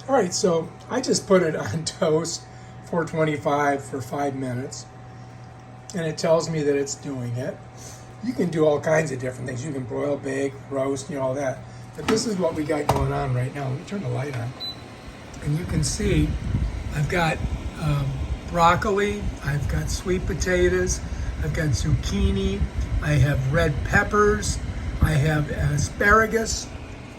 All right, so I just put it on toast, 425 for 5 minutes, and it tells me that it's doing it. You can do all kinds of different things. You can broil, bake, roast, all that. But this is what we got going on right now. Let me turn the light on. And you can see I've got broccoli, I've got sweet potatoes, I've got zucchini, I have red peppers, I have asparagus,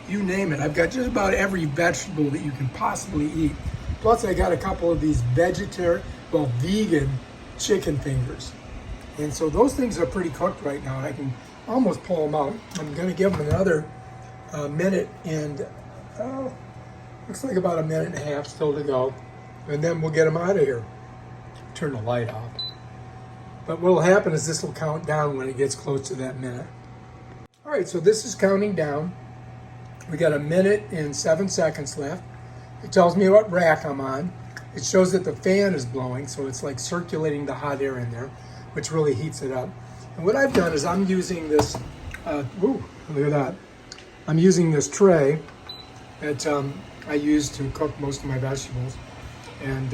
you name it. I've got just about every vegetable that you can possibly eat. Plus I got a couple of these vegan chicken fingers. And so those things are pretty cooked right now. I can almost pull them out. I'm gonna give them another minute and looks like about a minute and a half still to go. And then we'll get them out of here. Turn the light off. But what will happen is this will count down when it gets close to that minute. All right, so this is counting down. We got a minute and 7 seconds left. It tells me what rack I'm on. It shows that the fan is blowing, so it's like circulating the hot air in there, which really heats it up. And what I've done is I'm using this, look at that. I'm using this tray that I use to cook most of my vegetables. And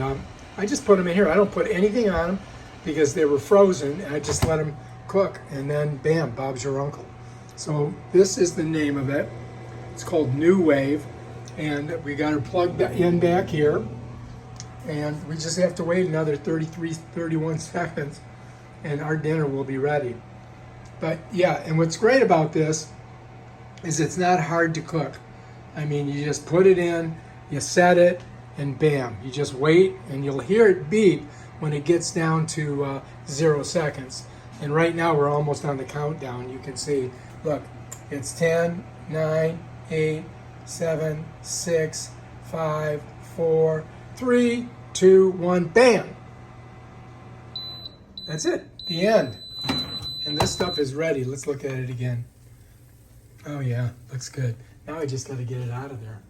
I just put them in here. I don't put anything on them because they were frozen, and I just let them cook. And then, bam, Bob's your uncle. So this is the name of it. It's called Nuwave. And we got her plugged in back here. And we just have to wait another 31 seconds, and our dinner will be ready. But yeah, and what's great about this is it's not hard to cook. I mean, you just put it in, you set it, and bam, you just wait, and you'll hear it beep when it gets down to 0 seconds. And right now we're almost on the countdown. You can see, look, it's 10, 9, 8, 7, 6, 5, 4, 3, 2, 1, bam! That's it, the end. And this stuff is ready. Let's look at it again. Oh yeah, looks good. Now I just gotta get it out of there.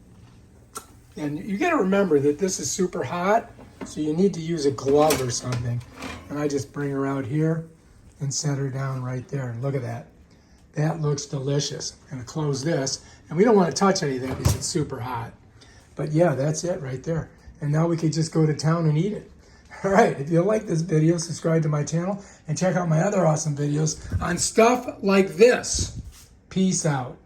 And you gotta remember that this is super hot, so you need to use a glove or something. And I just bring her out here and set her down right there. And look at that. That looks delicious. I'm gonna close this. And we don't wanna touch anything because it's super hot. But yeah, that's it right there. And now we could just go to town and eat it. All right, if you like this video, subscribe to my channel and check out my other awesome videos on stuff like this. Peace out.